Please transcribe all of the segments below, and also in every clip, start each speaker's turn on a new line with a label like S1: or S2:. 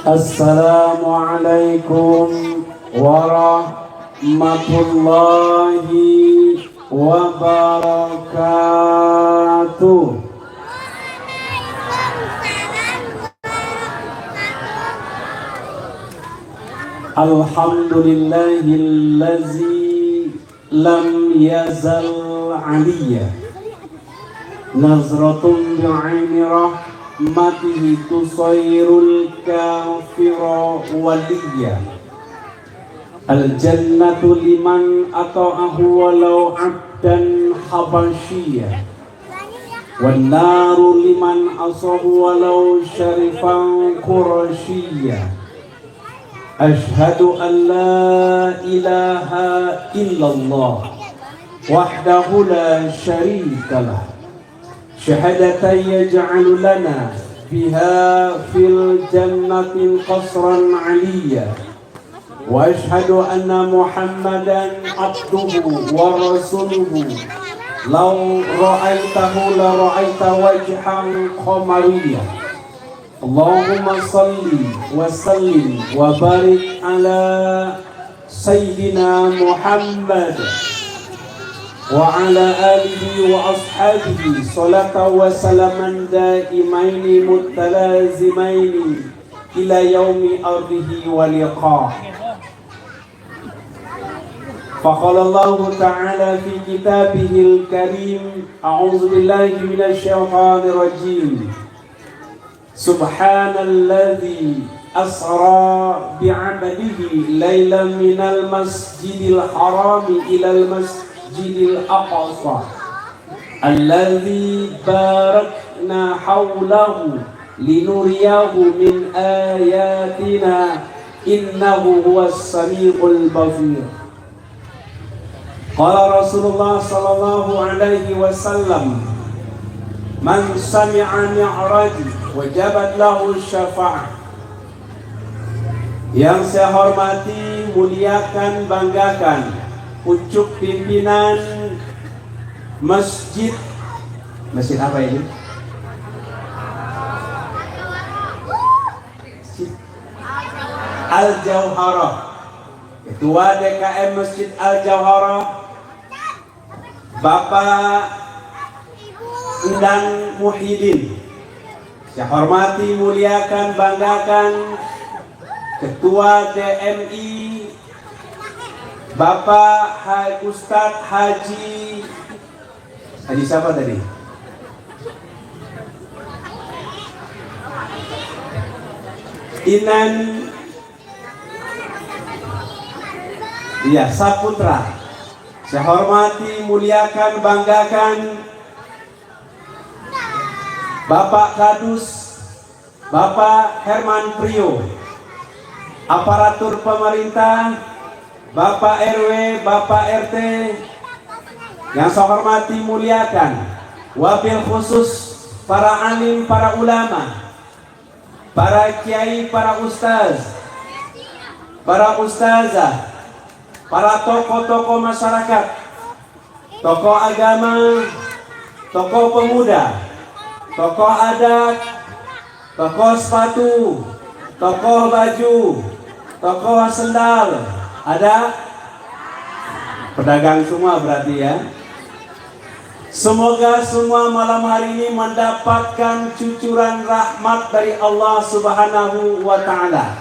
S1: Assalamualaikum warahmatullahi wabarakatuh. Alhamdulillahillazi lam yazal aliyya nazratun bi'aini rahmatihi tusairul kafira waliyya. Al-jannatu liman ata'ahu walau abdan habasyiya, wan naru liman asahu walau syarifan qurasyiya. Ashhadu an la ilaha illallah wahdahu la syarika lah, syahadatan yaj'alu lana biha fil jannatin qasran 'aliyya. Wa ashhadu anna Muhammadan abduhu wa rasuluhu law ra'aitahu la ra'aita wajhan qamariyya. Allahumma salli wa sallim wa barik ala sayyidina Muhammad wa ala alihi wa ashabihi salatan wa salaman daimaini muttalazimaini ila yaumi ardihi wa liqah. Faqala Allah ta'ala fi kitabihil karim, a'udzu billahi minasy syaithanir rajim. Subhanalladzi asra bi'abdihi lailan minal masjidil harami ilal masjidil aqsa alladzi barakna hawlahu linuriyahu min ayatina innahu huwas samiul basir. Qala Rasulullah sallallahu alaihi wasallam, man sami'a mi'raji wajabat lahu syafa'ah. Yang saya hormati, muliakan, banggakan pucuk pimpinan masjid apa ini? Al-Jauharah, Ketua DKM Masjid Al-Jauharah, Bapak Endang Muhyiddin. Saya hormati, muliakan, banggakan Ketua DMI Bapak Ustadz Haji siapa tadi? Inan Saputra. Saya hormati, muliakan, banggakan Bapak Kadus, Bapak Herman Prio, aparatur pemerintah, Bapak RW, Bapak RT. Yang saya hormati, muliakan, wabil khusus para alim, para ulama, para kiai, para ustaz, para ustazah, para tokoh-tokoh masyarakat, tokoh agama, tokoh pemuda, tokoh adat, tokoh sepatu, tokoh baju, tokoh sendal. Ada pedagang semua berarti ya. Semoga semua malam hari ini mendapatkan cucuran rahmat dari Allah Subhanahu wa ta'ala.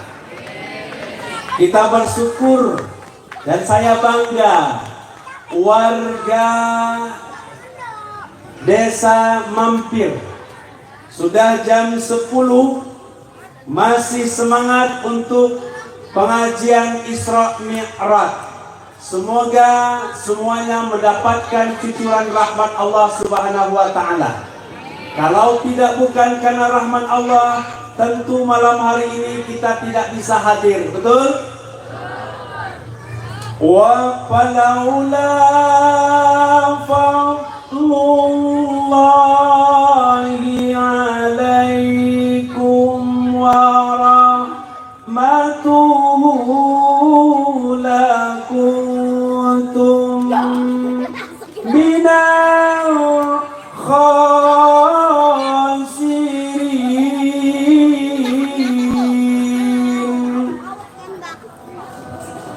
S1: Kita bersyukur dan saya bangga warga Desa Mampir sudah jam 10 masih semangat untuk pengajian Isra Mi'raj. Semoga semuanya mendapatkan cucuran rahmat Allah Subhanahu wa ta'ala. Kalau tidak bukan karena rahmat Allah, tentu malam hari ini kita tidak bisa hadir. Betul? Wa falaula fadlullahi alaikum wa rahmatuhu lakuntum minal khasirin.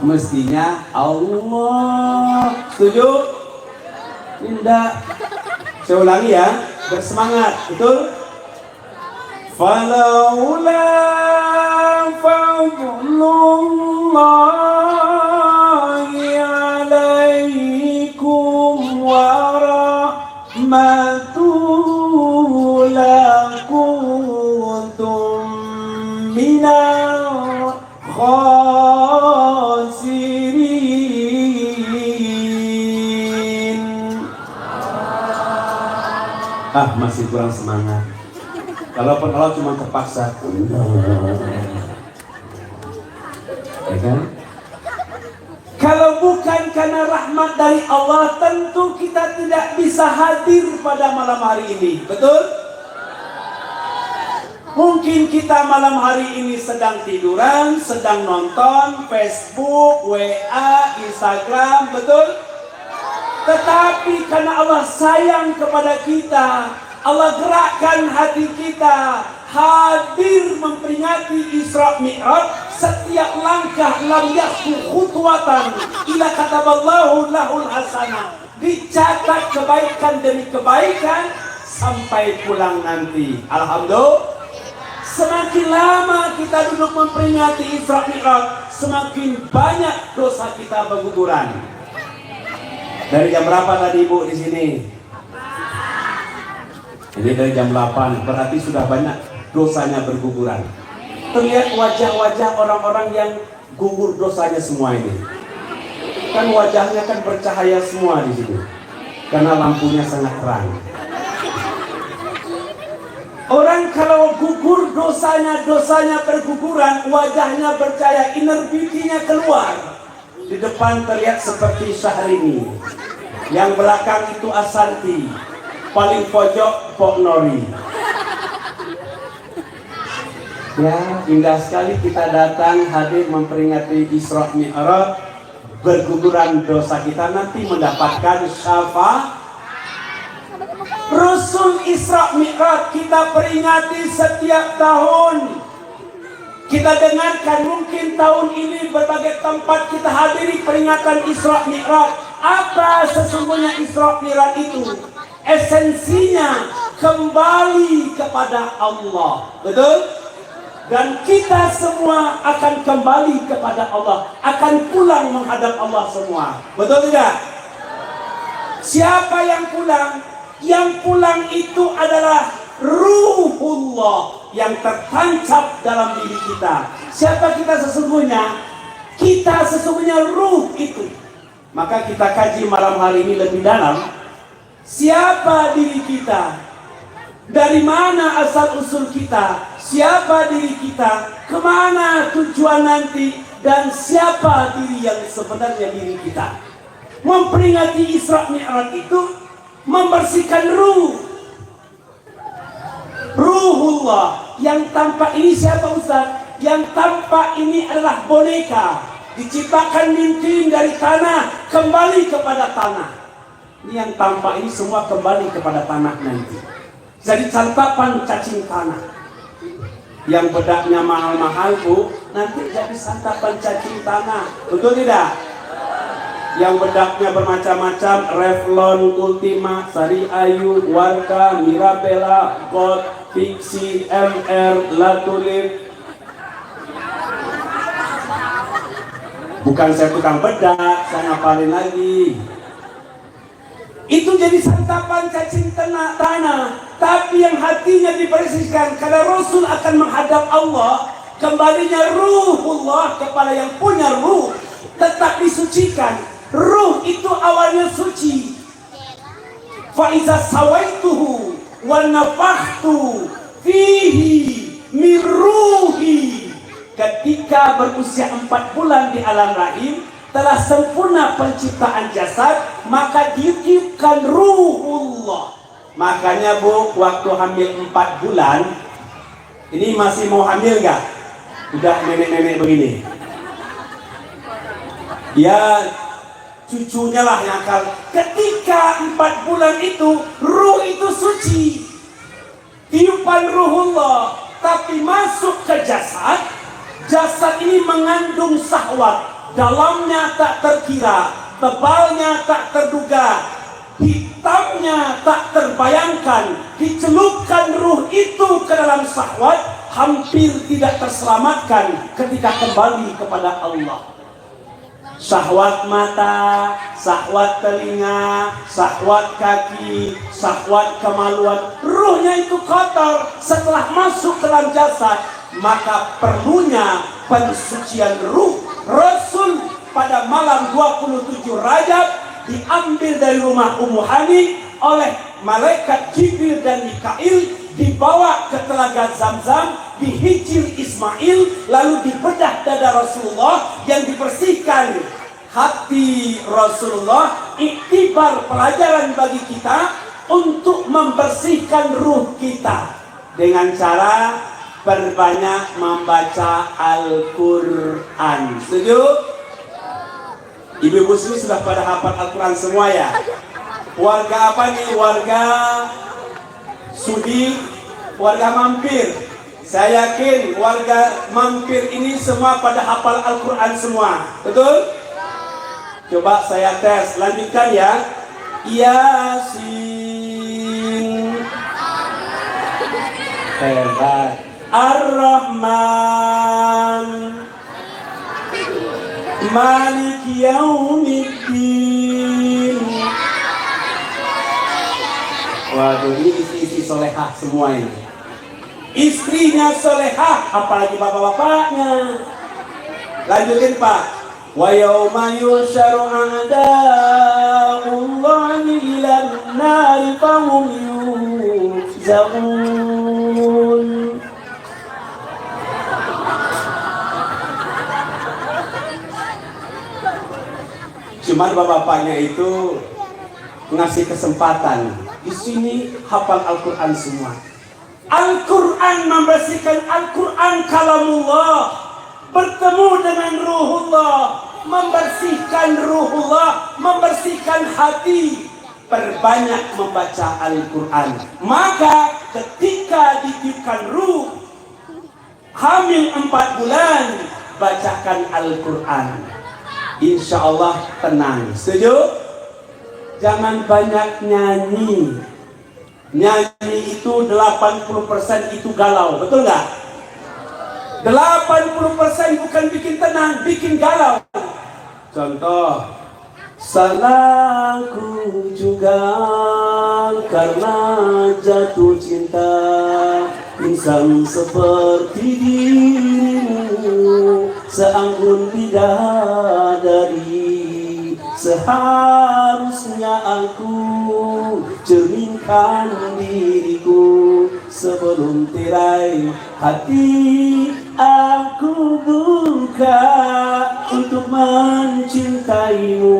S1: Mestinya Allah. Setuju? Tidak. Saya ulangi ya, bersemangat, betul? Falaula fadlullahi alaikum wa rahmatuhu lakuntum minal khasirin. Masih kurang semangat. Kalau cuma terpaksa, ya kan? Kalau bukan karena rahmat dari Allah, tentu kita tidak bisa hadir pada malam hari ini. Betul? Mungkin kita malam hari ini sedang tiduran, sedang nonton Facebook, WA, Instagram, betul? Tetapi karena Allah sayang kepada kita, Allah gerakkan hati kita hadir memperingati Isra Mi'raj. Setiap langkah lam yasku khutwatan ila kataballahu lahul hasanah, dicatat kebaikan demi kebaikan sampai pulang nanti. Alhamdulillah. Semakin lama kita duduk memperingati Isra Mi'raj, semakin banyak dosa kita berguguran. Dari jam berapa tadi Ibu di sini? Ini dari jam 8, berarti sudah banyak dosanya berguguran. Terlihat wajah-wajah orang-orang yang gugur dosanya semua ini. Kan wajahnya kan bercahaya semua di situ, karena lampunya sangat terang. Orang kalau gugur dosanya berguguran, wajahnya bercahaya, inner beauty-nya keluar. Di depan terlihat seperti Syahrini, yang belakang itu Asanti, paling pojok Pok Nori. Ya, indah sekali kita datang hadir memperingati Isra Mi'raj, berguguran dosa kita nanti mendapatkan syafaat. Rasul Isra Mi'raj kita peringati setiap tahun. Kita dengarkan mungkin tahun ini berbagai tempat kita hadiri peringatan Isra Mi'raj. Apa sesungguhnya Isra Mi'raj itu? Esensinya kembali kepada Allah, betul? Dan kita semua akan kembali kepada Allah, akan pulang menghadap Allah semua, betul tidak? Siapa yang pulang? Yang pulang itu adalah ruhullah yang tertancap dalam diri kita. Siapa kita sesungguhnya? Kita sesungguhnya ruh itu. Maka kita kaji malam hari ini lebih dalam. Siapa diri kita? Dari mana asal usul kita? Siapa diri kita? Kemana tujuan nanti? Dan siapa diri yang sebenarnya diri kita? Memperingati Isra Mi'raj itu membersihkan ruhullah. Yang tampak ini siapa Ustaz? Yang tampak ini adalah boneka, diciptakan linting dari tanah, kembali kepada tanah. Ini yang tampak ini semua kembali kepada tanah nanti. Jadi santapan cacing tanah. Yang bedaknya mahal-mahal Bu, nanti jadi santapan cacing tanah. Betul tidak? Yang bedaknya bermacam-macam, Revlon, Ultima, Sari Ayu, Warka, Mirabella, Gold, Pixie, MR, La Tulip. Bukan saya tukang bedak, saya ngapalin lagi. Itu jadi santapan cacing tanah. Tapi yang hatinya dibersihkan, karena Rasul akan menghadap Allah, kembalinya ruhullah kepada yang punya ruh, tetap disucikan. Ruh itu awalnya suci. Fa iza sawaituhu wa nafakhtu fihi min ruhi. Ketika berusia 4 bulan di alam rahim, telah sempurna penciptaan jasad, maka ditiupkan ruhullah. Makanya Bu, waktu hamil 4 bulan, ini masih mau hamil gak? Udah nenek-nenek begini. Ya, cucunya lah yang akan. Ketika 4 bulan itu, ruh itu suci, tiupan ruhullah, tapi masuk ke jasad. Jasad ini mengandung syahwat, dalamnya tak terkira, tebalnya tak terduga, hitamnya tak terbayangkan, dicelupkan ruh itu ke dalam syahwat, hampir tidak terselamatkan ketika kembali kepada Allah. Syahwat mata, syahwat telinga, syahwat kaki, syahwat kemaluan, ruhnya itu kotor setelah masuk ke dalam jasad, maka perlunya pensucian ruh. Rasul pada malam 27 Rajab diambil dari rumah Ummu Hani oleh malaikat Jibril dan Mikail, dibawa ke telaga Zamzam, dihijil Ismail, lalu dibedah dada Rasulullah yang dibersihkan hati Rasulullah. Iktibar pelajaran bagi kita untuk membersihkan ruh kita dengan cara berbanyak membaca Al-Quran. Setuju? Ibu-ibu sini sudah pada hafal Al-Quran semua ya? Warga apa nih? Warga Sudi, warga Mampir. Saya yakin warga Mampir ini semua pada hafal Al-Quran semua. Betul? Coba saya tes. Lanjutkan ya. Yasin. Hebat. Ar-Rahman. Malik Yaumiddin. Waduh, ini istri-istri solehah semua ini. Istrinya solehah, apalagi bapak-bapaknya. Lanjutin Pak. Wa yawma yusharu a'da'ullahi ilan nari fahum yuza'un. Cuman bapak-bapaknya itu ngasih kesempatan. Di sini hafal Al-Quran semua. Al-Quran membersihkan, Al-Quran kalamullah, bertemu dengan ruhullah, membersihkan ruhullah, membersihkan hati. Perbanyak membaca Al-Quran. Maka ketika ditiupkan ruh, hamil 4 bulan, bacakan Al-Quran. Insya Allah tenang. Setuju? Jangan banyak nyanyi. Nyanyi itu 80% itu galau. Betul nggak? 80% bukan bikin tenang, bikin galau. Contoh, salahku juga karena jatuh cinta insan seperti dirimu, seanggun bidadari. Seharusnya aku cerminkan diriku sebelum tirai hati aku buka untuk mencintaimu.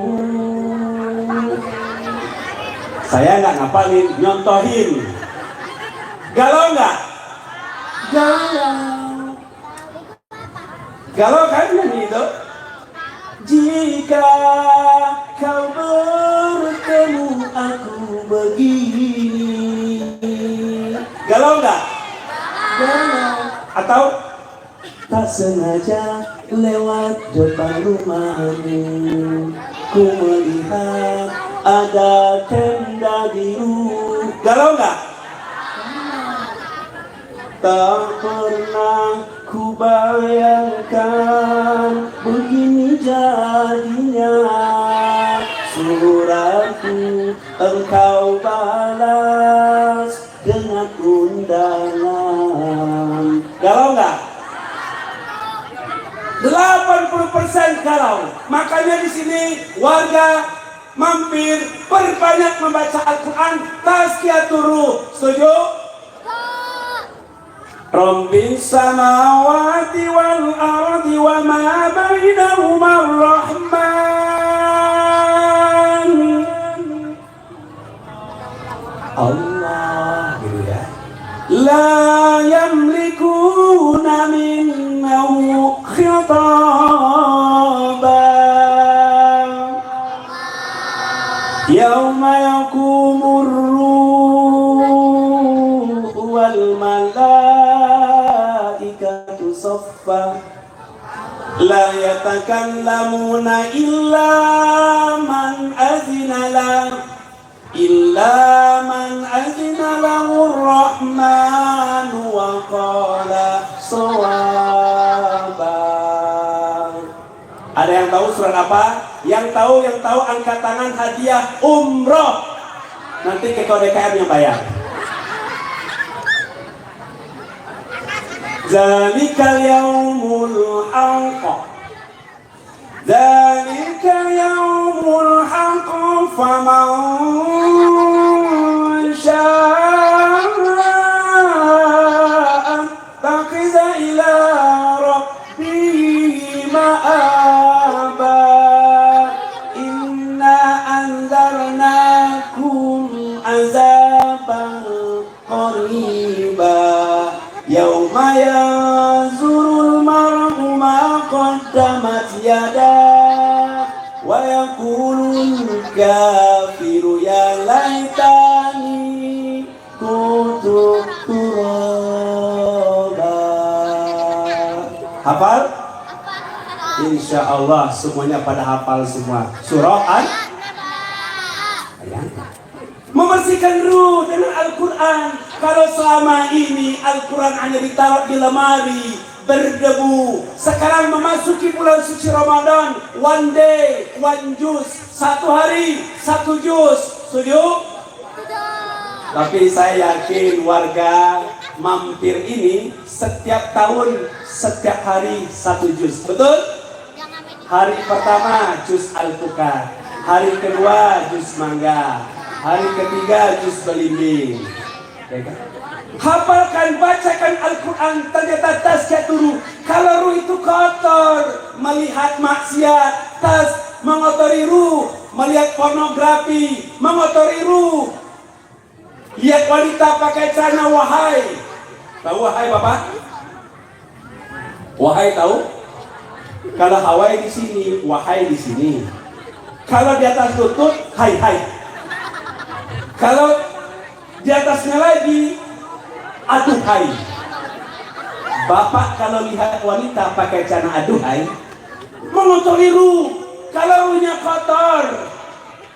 S1: Saya nggak ngapalin, nyontohin. Galau nggak? Galau. Galau kan nyanyi itu? Jika kau bertemu aku begini. Galau nggak? Galau. Atau tak sengaja lewat depan rumahmu, ku melihat ada tenda biru. Galau nggak? Tak pernah ku bayangkan begini jadinya. Suratku engkau balas dengan undangan. Galau nggak? 80% galau. Makanya di sini warga Mampir perbanyak membaca Al-Quran, tazkiyatur ruh. Setuju? Rabbis samawati wal ardi wa ma bainahuma ar-Rahman. Allah gitu ya. La yamlikuna minnahu khitaban. Yauma yakumur ruh wal malaikatu saffa La yatakallamuna illa man azina lahu ar-rahman wa qala shawaba. Ada yang tahu surat apa? Yang tahu angkat tangan, hadiah umroh. Nanti ketua DKM yang bayar. Zalikal yaumul haqq. Zalikal yaumul haqq faman syaa'a taqiza ila rabbihi ma'aba. Inna anzarnakum azaban qariba. Yauma yanzurul mar'u ma qaddamat yadah wa yaqulul kafiru ya laitani kuntu turaba. Hafal? Insya Allah semuanya pada hafal semua. Surah membersihkan ruh dengan Al-Quran. Kalau selama ini Al-Quran hanya ditaruh di lemari, berdebu. Sekarang memasuki bulan suci Ramadan, one day, one juz, satu hari, satu juz. Setuju? Tapi saya yakin warga Mampir ini setiap tahun, setiap hari satu juz. Betul? Hari pertama juz Al-Fuqah, hari kedua juz Mangga, hari ketiga juz Belimbing. Hafalkan, bacakan Al-Quran. Ternyata tasnya turun. Kalau ruh itu kotor, melihat maksiat, tas mengotori ruh. Melihat pornografi, mengotori ruh. Lihat wanita pakai celana wahai. Tahu wahai Bapak? Wahai tahu? Kalau Hawaii di sini, wahai di sini. Kalau di atas lutut, hai hai. Kalau di atasnya lagi, aduhai. Bapak kalau lihat wanita pakai celana aduhai, mengotori ruh. Kalau ruhnya kotor,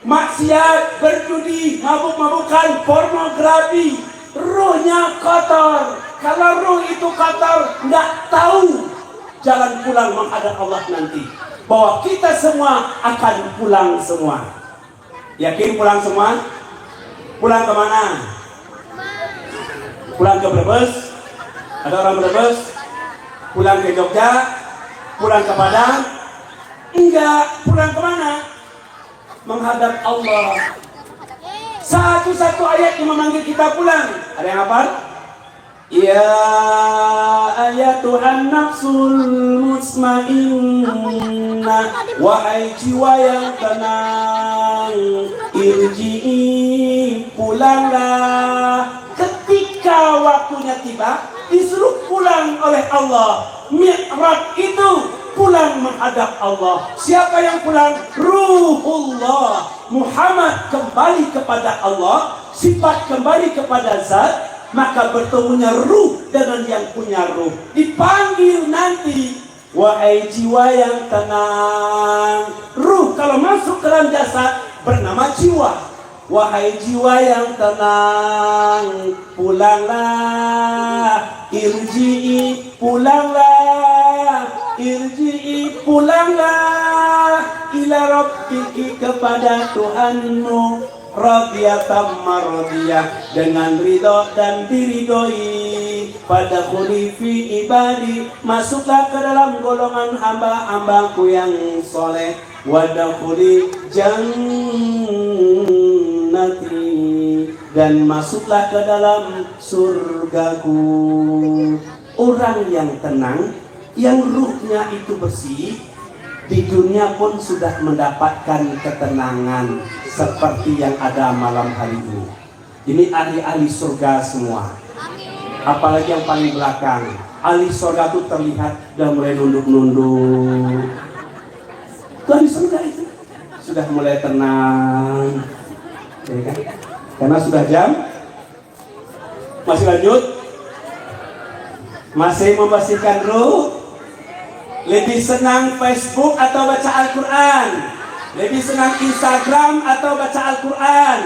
S1: maksiat, berjudi, mabuk-mabukan, pornografi, ruhnya kotor. Kalau ruh itu kotor, nggak tahu jalan pulang menghadap Allah nanti. Bahwa kita semua akan pulang semua. Yakin pulang semua? Pulang kemana? Pulang ke Brebes? Ada orang Brebes? Pulang ke Jogja? Pulang ke Padang? Enggak. Pulang kemana? Menghadap Allah. Satu-satu ayat yang memanggil kita pulang. Ada yang hafal? Ya ayatuhan nafsul mutmainnah, wahai jiwa yang tenang, irji'i, pulanglah. Ketika waktunya tiba, disuruh pulang oleh Allah. Mi'raj itu pulang menghadap Allah. Siapa yang pulang? Ruhullah. Muhammad kembali kepada Allah, sifat kembali kepada zat. Maka bertemunya ruh dengan yang punya ruh. Dipanggil nanti, wahai jiwa yang tenang. Ruh kalau masuk ke dalam jasad bernama jiwa. Wahai jiwa yang tenang, pulanglah. Irji'i, pulanglah. Irji'i, pulanglah. Ila rabbiki, kepada Tuhanmu. Radiyatan maradiyah, dengan ridho dan diridhoi. Pada khulifi ibadi, masuklah ke dalam golongan hamba-hambaku yang soleh. Wadakhuli jannati, dan masuklah ke dalam surgaku. Orang yang tenang, yang ruhnya itu bersih, di dunia pun sudah mendapatkan ketenangan seperti yang ada malam hari ini. Ini ahli-ahli surga semua. Apalagi yang paling belakang, ahli surga itu terlihat sudah mulai nunduk-nunduk. Itu ahli surga itu sudah mulai tenang, ya kan? Karena sudah jam. Masih lanjut? Masih membersihkan ruh. Lebih senang Facebook atau baca Al-Quran? Lebih senang Instagram atau baca Al-Quran?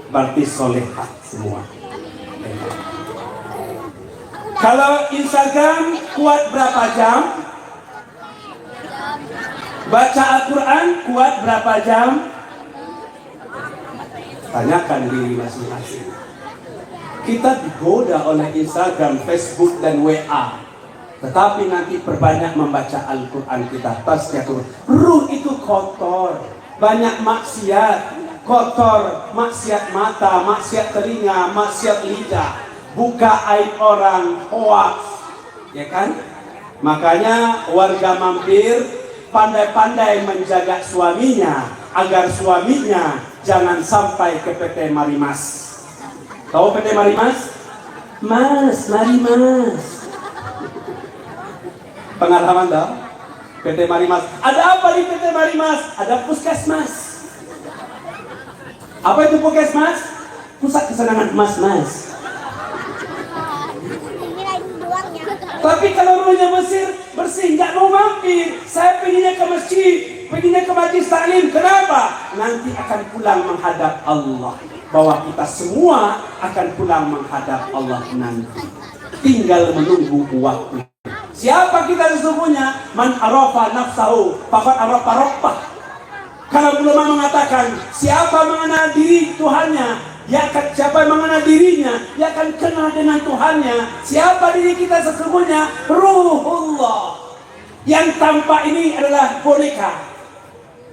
S1: Berarti solehat semua. Kalau Instagram kuat berapa jam? Baca Al-Quran kuat berapa jam? Tanyakan diri masing-masing. Kita digoda oleh Instagram, Facebook, dan WA. Tetapi nanti perbanyak membaca Al-Quran kita. Tasyakur. Ruh itu kotor. Banyak maksiat. Kotor. Maksiat mata, maksiat telinga, maksiat lidah. Buka aib orang, hoax. Ya kan? Makanya warga Mampir pandai-pandai menjaga suaminya. Agar suaminya jangan sampai ke PT Marimas. Tahu PT Marimas? Mas, Marimas. Pengalaman dah? PT Marimas. Ada apa di PT Marimas? Ada puskesmas. Apa itu puskesmas? Pusat kesenangan emas, Mas. Tapi kalau ruhnya bersih, nggak mau mampir. Saya pengennya ke masjid, pengennya ke majlis taklim. Kenapa? Nanti akan pulang menghadap Allah. Bahwa kita semua akan pulang menghadap Allah nanti. Tinggal menunggu waktu. Siapa kita sesungguhnya? Man arafa nafsahu faqad arafa rabbah. Kalau ulama mengatakan siapa mengenal diri Tuhannya, siapa yang mengenal dirinya, dia akan kenal dengan Tuhannya. Siapa diri kita sesungguhnya? Ruhullah. Yang tampak ini adalah boneka.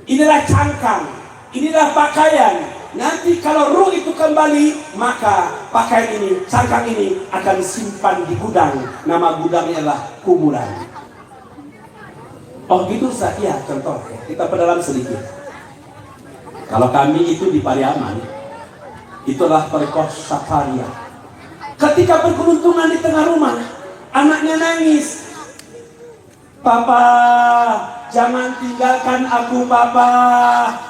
S1: Inilah cangkang. Inilah pakaian. Nanti kalau ruh itu kembali, maka pakaian ini, cangkang ini akan simpan di gudang. Nama gudangnya adalah kuburan. Oh gitu Ustaz? Ya, contoh. Kita perdalam sedikit. Kalau kami itu di Pariaman, itulah Parekoh Safaria. Ketika berkeluntungan di tengah rumah, anaknya nangis. Papa, jangan tinggalkan aku, Papa.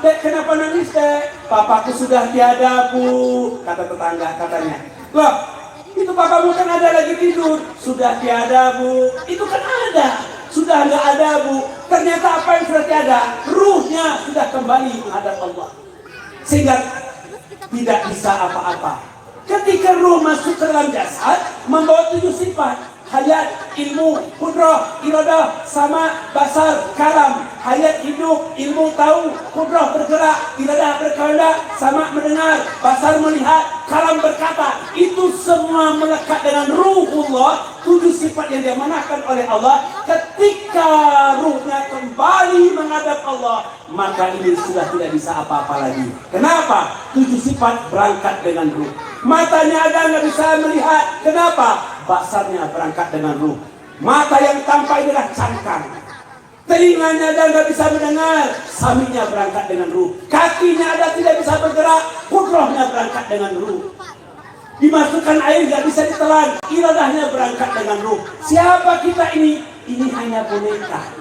S1: Dek, kenapa nangis, Dek? Papaku sudah tiada, Bu. Kata tetangga, katanya. Loh, itu papamu kan ada lagi tidur. Sudah tiada, Bu. Itu kan ada. Sudah nggak ada, Bu. Ternyata apa yang sudah tiada? Ruhnya sudah kembali menghadap Allah. Sehingga tidak bisa apa-apa. Ketika ruh masuk ke dalam jasad, membawa 7 sifat. Hayat, ilmu, kudrah, iradah, sama, basar, kalam. Hayat hidup, ilmu tahu, kudrah bergerak, iradah berkehendak, sama mendengar, basar melihat, kalam berkata. Itu semua melekat dengan ruhullah. 7 sifat yang diamanahkan oleh Allah. Ketika ruhnya kembali menghadap Allah, maka ini sudah tidak bisa apa-apa lagi. Kenapa? 7 sifat berangkat dengan ruh. Matanya ada nggak bisa melihat. Kenapa? Basarnya berangkat dengan ruh. Mata yang tampak adalah cangkang. Telinganya ada nggak bisa mendengar. Saminya berangkat dengan ruh. Kakinya ada tidak bisa bergerak. Kudrahnya berangkat dengan ruh. Dimasukkan air nggak bisa ditelan. Iradahnya berangkat dengan ruh. Siapa kita ini? Ini hanya boneka.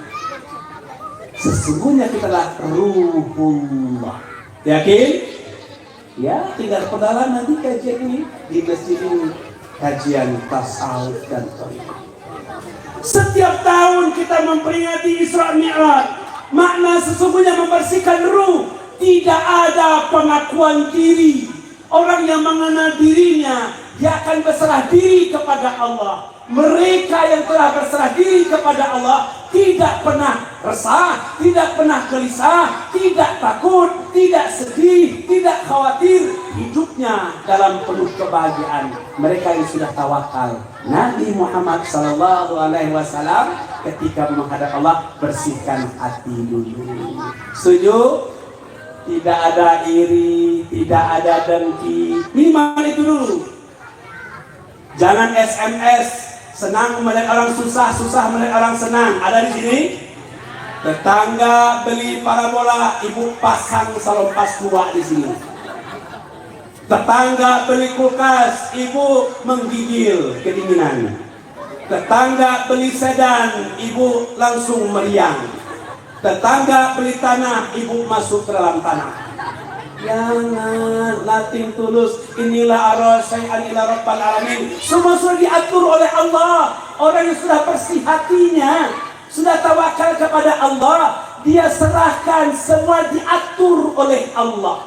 S1: Sesungguhnya kita adalah ruhullah. Yakin? Ya, tinggal perdalam nanti kajian ini di masjid ini. Kajian tasawuf dan thariqah. Setiap tahun kita memperingati Isra Mi'raj. Makna sesungguhnya membersihkan ruh. Tidak ada pengakuan diri. Orang yang mengenal dirinya, dia akan berserah diri kepada Allah. Mereka yang telah berserah diri kepada Allah tidak pernah resah, tidak pernah gelisah, tidak takut, tidak sedih, tidak khawatir. Hidupnya dalam penuh kebahagiaan. Mereka yang sudah tawakal. Nabi Muhammad SAW ketika menghadap Allah, bersihkan hati dulu. Setuju? Tidak ada iri, tidak ada dengki. Minimal itu dulu. Jangan SMS. Senang melihat orang susah, susah melihat orang senang. Ada di sini? Tetangga beli parabola, ibu pasang salon pas tua di sini. Tetangga beli kulkas, ibu menggigil kedinginan. Tetangga beli sedan, ibu langsung meriang. Tetangga beli tanah, ibu masuk ke dalam tanah. Jangan nating tulus. Inilah arasai'an ila rabbal alamin. Semua sudah diatur oleh Allah. Orang yang sudah bersih hatinya, sudah tawakal kepada Allah, dia serahkan, semua diatur oleh Allah.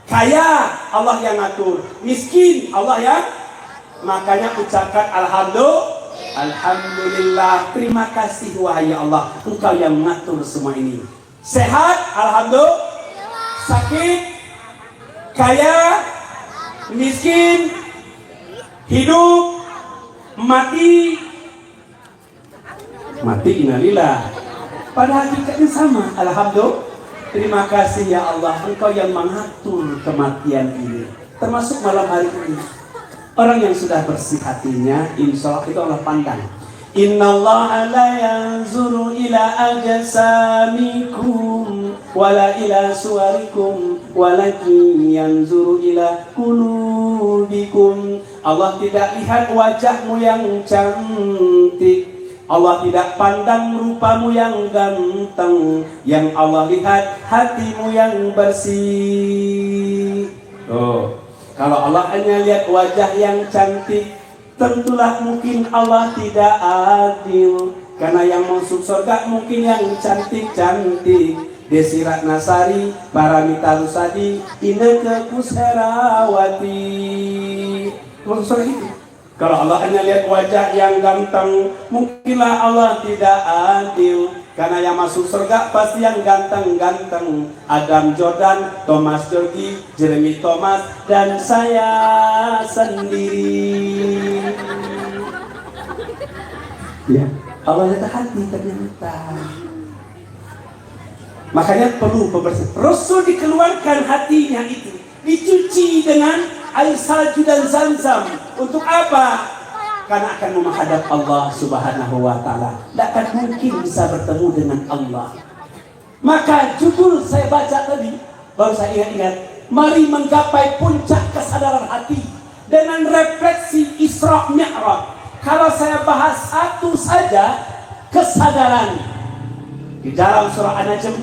S1: Kaya, Allah yang atur. Miskin, Allah yang. Makanya ucapkan Alhamdulillah. Terima kasih wahai Allah, Engkau yang mengatur semua ini. Sehat, alhamdulillah. Sakit, kaya, miskin, hidup, mati innalillah. Pada hakikatnya sama. Alhamdulillah. Terima kasih ya Allah, Engkau yang mengatur kematian ini. Termasuk malam hari ini. Orang yang sudah bersih hatinya, insya Allah itu Allah pandang. Innallaha la yanzuru ila ajsamikum wala ila suwarikum walakin yanzuru ila qulubikum. Allah tidak lihat wajahmu yang cantik, Allah tidak pandang rupamu yang ganteng, yang Allah lihat hatimu yang bersih. Kalau Allah hanya lihat wajah yang cantik, tentulah mungkin Allah tidak adil. Karena yang masuk surga mungkin yang cantik-cantik. Desi Ratnasari, Paramita Rusadi, Inneke Kusherawati. Masuk surga itu. Kalau Allah hanya lihat wajah yang ganteng, mungkinlah Allah tidak adil. Karena yang masuk surga pasti yang ganteng-ganteng. Adam Jordan, Thomas Jorgi, Jeremy Thomas, dan saya sendiri. Ya, Allah lihat hati ternyata. Makanya perlu pembersihan. Rasul dikeluarkan hatinya itu, dicuci dengan air salju dan zam-zam. Untuk apa? Karena akan menghadap Allah Subhanahu wa ta'ala. Tidak akan mungkin bisa bertemu dengan Allah. Maka judul saya baca tadi, baru saya ingat-ingat, mari menggapai puncak kesadaran hati dengan refleksi Isra Mi'raj. Kalau saya bahas satu saja, kesadaran di dalam surah An-Najm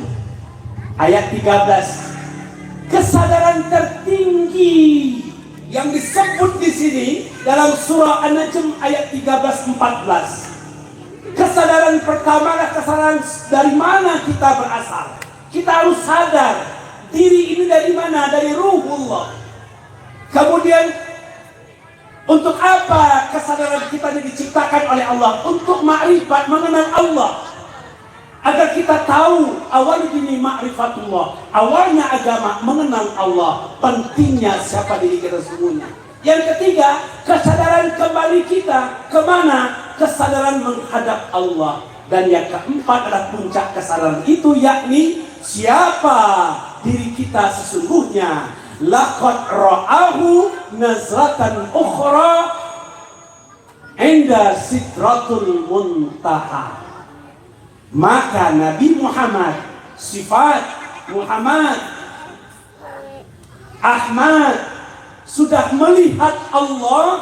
S1: ayat 13, kesadaran tertinggi yang disebut di sini dalam surah An-Najm ayat 13-14. Kesadaran pertama adalah kesadaran dari mana kita berasal. Kita harus sadar diri ini dari mana, dari ruhullah. Kemudian untuk apa kesadaran kita diciptakan oleh Allah? Untuk ma'rifat, mengenal Allah. Agar kita tahu awal ini ma'rifatullah, awalnya agama mengenal Allah, pentingnya siapa diri kita sesungguhnya. Yang ketiga, kesadaran kembali kita kemana? Kesadaran menghadap Allah. Dan yang keempat adalah puncak kesadaran itu, yakni siapa diri kita sesungguhnya. Laqad ra'ahu nazratan ukhra inda sidratul muntaha. Maka Nabi Muhammad, sifat Muhammad, Ahmad, sudah melihat Allah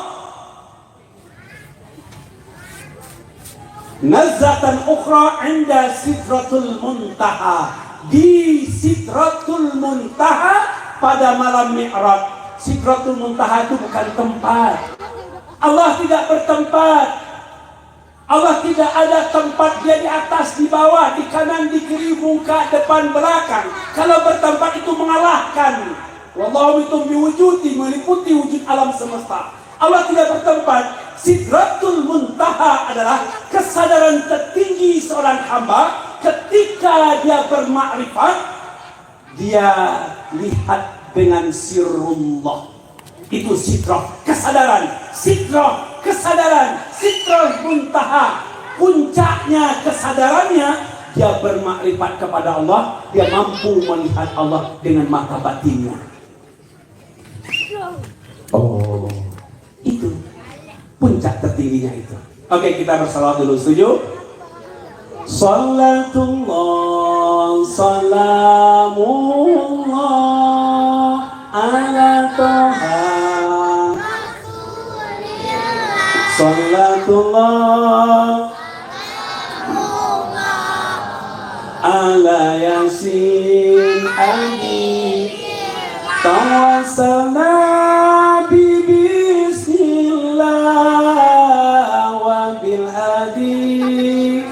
S1: nazatan ukhra inda sidratul muntaha. Di sidratul muntaha pada malam Mi'raj. Sidratul muntaha itu bukan tempat. Allah tidak bertempat. Allah tidak ada tempat, dia di atas, di bawah, di kanan, di kiri, muka, depan, belakang. Kalau bertempat itu mengalahkan. Wallahu itu biwujudi, meliputi wujud alam semesta. Allah tidak bertempat. Sidratul muntaha adalah kesadaran tertinggi seorang hamba ketika dia bermakrifat, dia lihat dengan sirrullah. Itu sidrah, kesadaran. Sidrah, kesadaran. Sidrah muntaha, puncaknya kesadarannya, dia bermakrifat kepada Allah, dia mampu melihat Allah dengan mata batinnya. Oh, itu puncak tertingginya itu. Oke, kita bersalawat dulu, setuju? Salatullah, salamullah ala Toha, salatullah ala Yasin Adi Tawassalna bismillah wa bil hadi.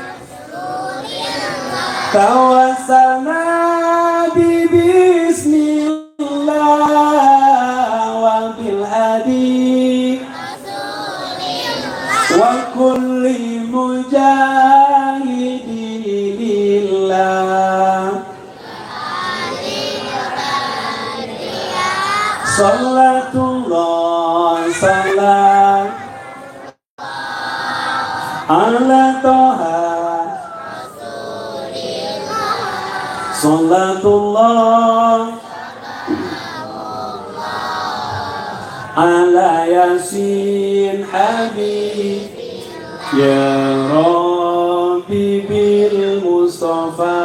S1: Tawassalna bismillah wa bil hadi wa kulli mujahidin lillah. Salatullah salam ala toha. Salatullah ala yasin habib ya Rabbi bil Mustafa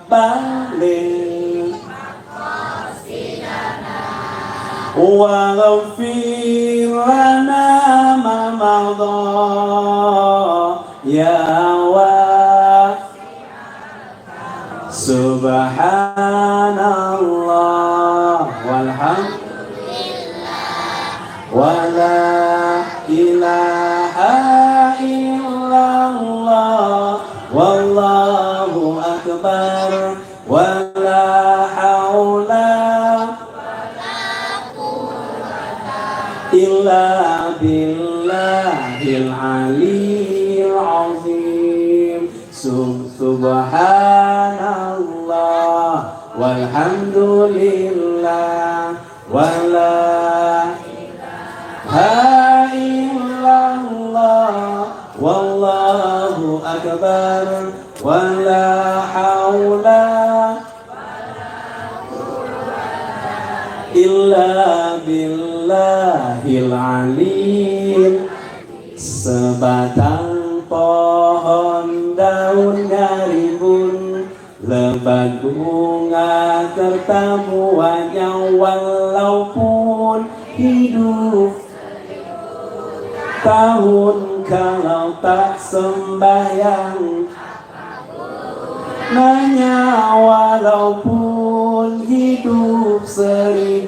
S1: baligh wa ghfir lana ma madha ya Subhanallah walhamdulillah wa la ilaha illallah wallahu akbar wa la hawla illa billahil aliyyil azim. Subhanallah walhamdulillah wa la ilaha illallah wallahu akbar wa la hawla illa billahil alim. Sebatang pohon daun ngarimbun, lebat bunga tertamuannya, walaupun hidup tahun kalau tak sembahyang. Nanya walaupun hidup 1000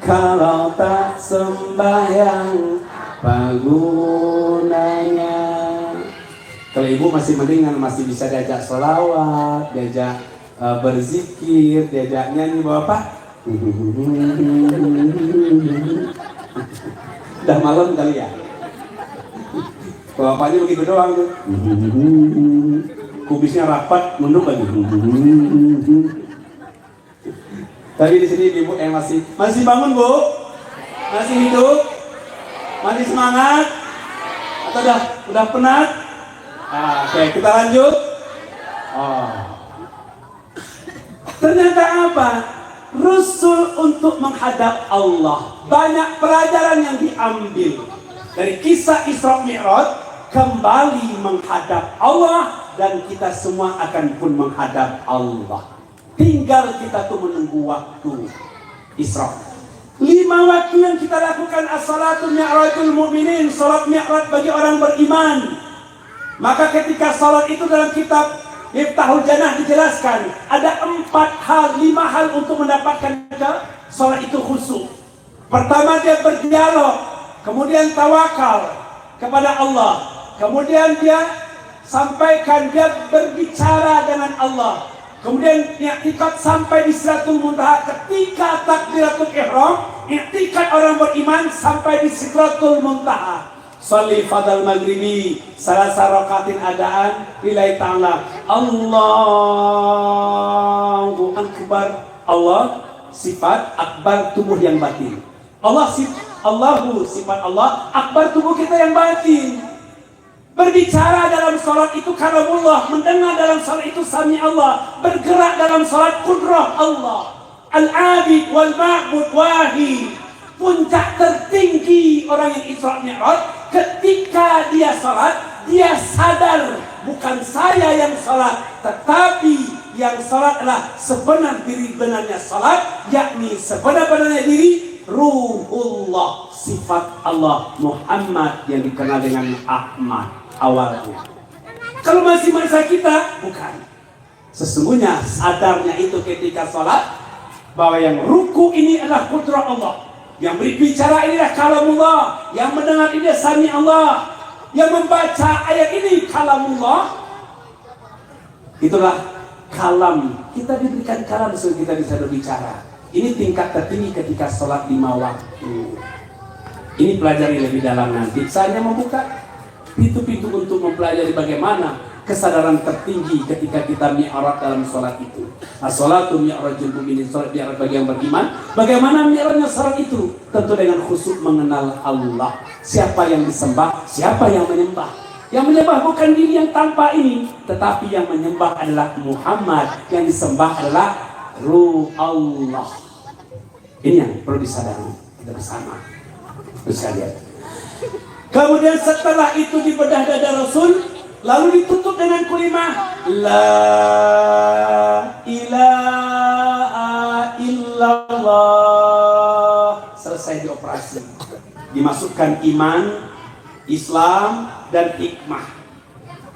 S1: kalau tak sembahyang apa gunanya. Kalau ibu masih mendingan, masih bisa diajak sholawat, diajak berzikir, diajak nyanyi bapak. Udah malam kali ya. Bapaknya begitu doang tuh. Kubisnya rapat, nunduk lagi. Tadi di sini ibu yang masih bangun bu, masih hidup, masih semangat, atau udah penat? Oke, kita lanjut. Ternyata apa? Rasul untuk menghadap Allah. Banyak pelajaran yang diambil dari kisah Isra Mi'raj, kembali menghadap Allah, dan kita semua akan pun menghadap Allah. Tinggal kita tuh menunggu waktu Isra. 5 waktu yang kita lakukan, as-salatu mi'rajul mu'minin, salat mi'raj bagi orang beriman. Maka ketika salat itu dalam kitab Miftahul Jannah dijelaskan ada 5 hal untuk mendapatkan salat itu khusyuk. Pertama, dia berdialog, kemudian tawakal kepada Allah, kemudian dia sampaikan, dia berbicara dengan Allah, kemudian i'tikad sampai di Sidratul Muntaha. Ketika takbiratul ihram, i'tikad orang beriman sampai di Sidratul Muntaha. Sholli fadal maghribi salasa rakatin adaan lillahi ta'ala. Allahu akbar. Allah sifat, akbar tubuh yang batin. Allahu sifat Allah, akbar tubuh kita yang batin. Berbicara dalam salat itu kalamullah, mendengar dalam salat itu sami Allah, bergerak dalam salat qudrah Allah. Al-abid wal ma'bud wahid. Puncak tertinggi orang yang Isra Mi'raj, ketika dia salat, dia sadar bukan saya yang salat, tetapi yang salat adalah sebenar-benarnya salat, yakni sebenar-benarnya diri Ruhullah, sifat Allah Muhammad yang dikenal dengan Ahmad awalnya. Kalau masih masa kita, bukan. Sesungguhnya sadarnya itu ketika sholat, bahwa yang ruku ini adalah kudrat Allah, yang berbicara ini adalah kalamullah, yang mendengar ini sami Allah, yang membaca ayat ini kalamullah. Itulah kalam. Kita diberikan kalam supaya kita bisa berbicara. Ini tingkat tertinggi ketika sholat 5 waktu. Ini pelajari lebih dalam nanti. Saya hanya membuka pintu-pintu untuk mempelajari bagaimana kesadaran tertinggi ketika kita mi'raj dalam sholat itu. As-sholatu mi'rajul mu'minin, sholat mi'raj bagi yang beriman. Bagaimana mi'rajnya sholat itu? Tentu dengan khusyuk mengenal Allah. Siapa yang disembah, siapa yang menyembah. Yang menyembah bukan diri yang tanpa ini, tetapi yang menyembah adalah Muhammad. Yang disembah adalah Ruh Allah. Ini yang perlu disadari kita bersama. Sekalian. Kemudian setelah itu dibedah dada Rasul, lalu ditutup dengan kalimat La ilaha illallah. Selesai dioperasi. Dimasukkan iman, Islam, dan hikmah.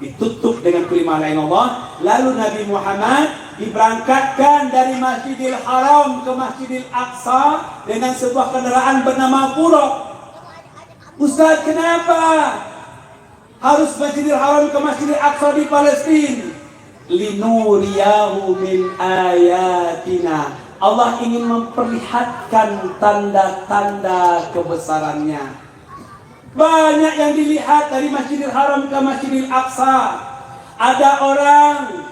S1: Ditutup dengan kalimat la ilaha illallah. Lalu Nabi Muhammad diberangkatkan dari Masjidil Haram ke Masjidil Aqsa dengan sebuah kendaraan bernama Buraq. Ustaz, kenapa harus Masjidil Haram ke Masjidil Aqsa di Palestina? Linuriyahu min ayatina. Allah ingin memperlihatkan tanda-tanda kebesarannya. Banyak yang dilihat dari Masjidil Haram ke Masjidil Aqsa. Ada orang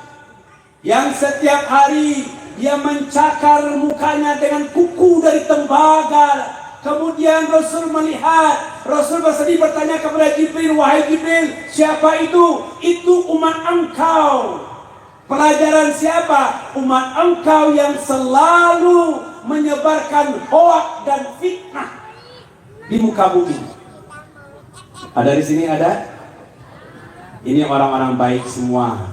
S1: yang setiap hari dia mencakar mukanya dengan kuku dari tembaga. Kemudian Rasul melihat, Rasul bersedih bertanya kepada Jibril, wahai Jibril, siapa itu? Itu umat engkau. Pelajaran siapa? Umat engkau yang selalu menyebarkan hoak dan fitnah di muka bumi. Ada di sini ada? Ini orang-orang baik semua.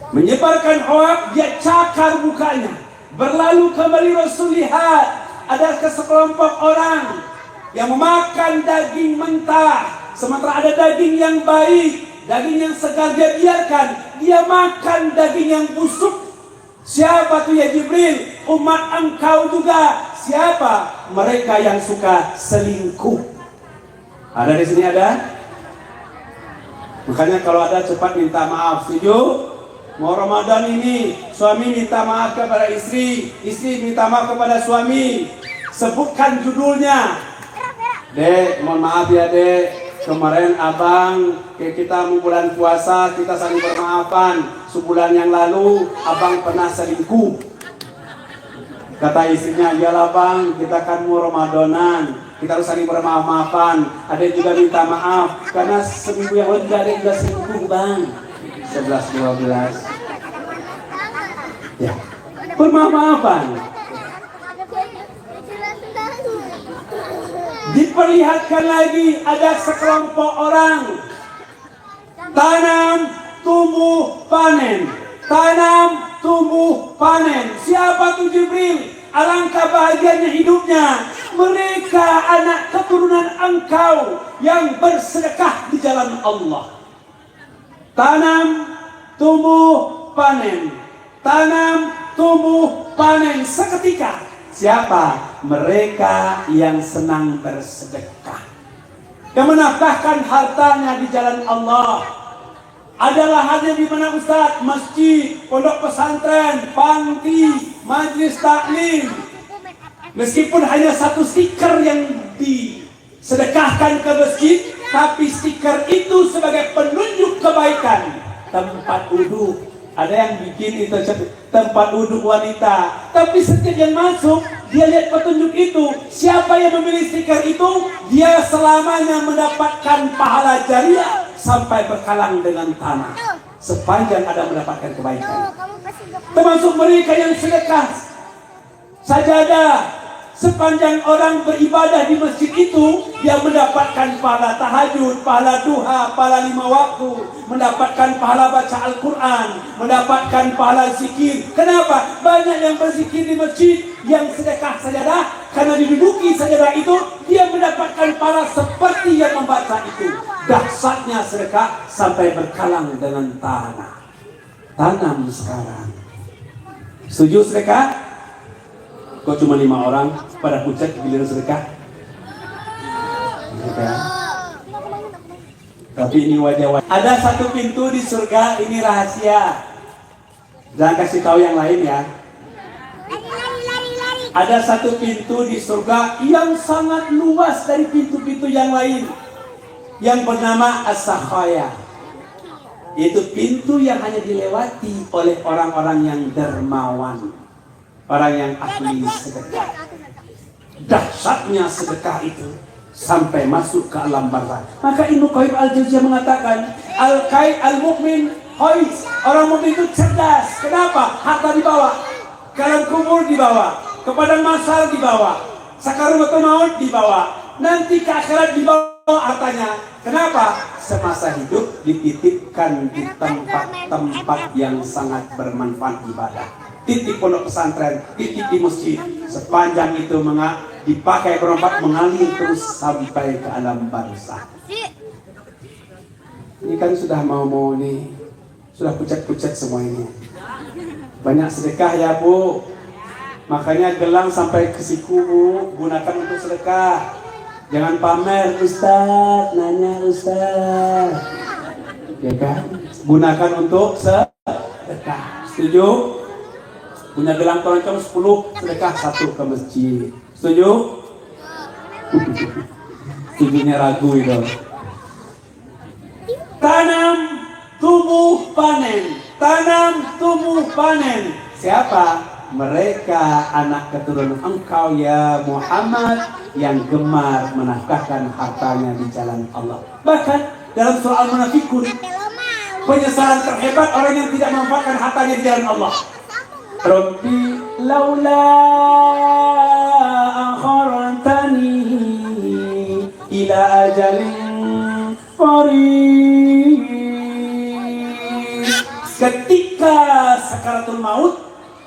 S1: Menyebarkan hoak, dia cakar mukanya. Berlalu kembali Rasul lihat, ada sekelompok orang yang memakan daging mentah, sementara ada daging yang baik, daging yang segar dia biarkan, dia makan daging yang busuk. Siapa tuh ya Jibril? Umat engkau juga. Siapa? Mereka yang suka selingkuh. Ada di sini ada? Makanya kalau ada cepat minta maaf. Setuju? Mau Ramadan ini suami minta maaf kepada istri, istri minta maaf kepada suami. Sebutkan judulnya. Dek, mohon maaf ya dek, kemarin abang kita mau bulan puasa, kita saling bermaafan. Sebulan yang lalu abang pernah selingkuh. Kata istrinya, iyalah bang, kita kan mau Ramadanan, kita harus saling bermaaf-maafan. Ada juga minta maaf karena seminggu yang lalu ada juga selingkuh bang. 11-12 ya, bermaaf-maafan. Diperlihatkan lagi ada sekelompok orang tanam, tumbuh, panen. Tanam, tumbuh, panen. Siapa tuh Jibril? Alangkah bahagianya hidupnya. Mereka anak keturunan engkau yang bersedekah di jalan Allah. Tanam, tumbuh, panen. Tanam, tumbuh, panen. Seketika. Siapa? Mereka yang senang bersedekah. Yang menafkahkan hartanya di jalan Allah. Adalah halnya di mana Ustaz? Masjid, pondok pesantren, panti, majlis taklim. Meskipun hanya satu stiker yang disedekahkan ke masjid, tapi stiker itu sebagai penunjuk kebaikan. Tempat wudhu, ada yang bikin itu tempat wudhu wanita. Tapi setiap yang masuk, dia lihat petunjuk itu. Siapa yang memilih stiker itu, dia selamanya mendapatkan pahala jariah sampai berkalang dengan tanah. Sepanjang ada mendapatkan kebaikan. Termasuk mereka yang sedekah sajadah. Sepanjang orang beribadah di masjid itu, dia mendapatkan pahala tahajud, pahala duha, pahala 5 waktu, mendapatkan pahala baca Al-Quran, mendapatkan pahala zikir. Kenapa? Banyak yang berzikir di masjid, yang sedekah sajadah, karena diduduki sajadah itu, dia mendapatkan pahala seperti yang membaca itu. Dahsyatnya sedekah sampai berkalang dengan tanah. tanam sekarang. Setuju sedekah? Kok cuma 5 orang pada pucat giliran sedekah? Sedekah. Tapi ini wajah-wajah. Ada satu pintu di surga, ini rahasia. Jangan kasih tahu yang lain ya. Ada satu pintu di surga yang sangat luas dari pintu-pintu yang lain, yang bernama As-Sakhaya. Yaitu pintu yang hanya dilewati oleh orang-orang yang dermawan, orang yang ahli sedekah. Dahsyatnya sedekah itu sampai masuk ke alam barzakh. Maka Ibnu Qayyim al-Jauziyah mengatakan, al-kai al-mu'min hois, orang mukmin itu cerdas. Kenapa? Harta dibawa, ke alam kubur dibawa, ke padang mahsyar dibawa, sakaratul maut dibawa, nanti ke akhirat dibawa hartanya. Kenapa? Semasa hidup dititipkan di tempat-tempat yang sangat bermanfaat ibadah. Titip pondok pesantren, titip di masjid. Sepanjang itu dipakai bermanfaat, mengalir terus sampai ke alam barzakh. Ini kan sudah mau nih, sudah pucat-pucat semua ini. Banyak sedekah ya Bu. Makanya gelang sampai ke siku Bu, gunakan untuk sedekah. Jangan pamer, Ustaz, nanya Ustaz. Ya kan? Gunakan untuk sedekah. Setuju? Punya gelang keroncong 10, sedekah 1 ke masjid. Setuju? Setujunya ragu itu. Tanam, tumbuh, panen. Tanam, tumbuh, panen. Siapa? Mereka anak keturunan engkau ya Muhammad yang gemar menafkahkan hartanya di jalan Allah. Bahkan dalam surah Al-Munafikun, penyesalan terhebat orang yang tidak memanfaatkan hartanya di jalan Allah. Rabbi laula akhartani ila ajalin qarib. Ketika sakaratul maut,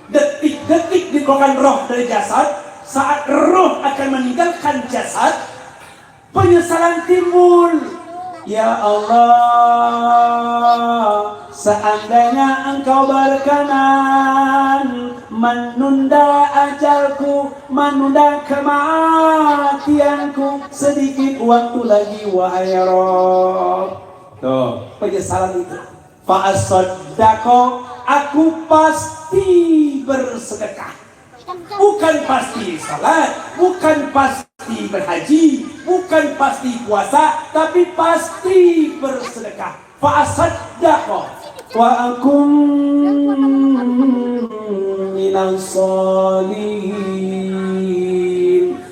S1: detik-detik dikeluarkan roh dari jasad, saat roh akan meninggalkan jasad, penyesalan timbul. Ya Allah, seandainya engkau berkenan menunda ajalku, menunda kematianku sedikit waktu lagi, wahai Rabb. Tuh, penyesalan itu. Fa'asaddaqo, aku pasti bersedekah. Bukan pasti salat, bukan pasti berhaji, bukan pasti puasa, tapi pasti bersedekah. Fa'asaddaqo wa akum minas sholihin.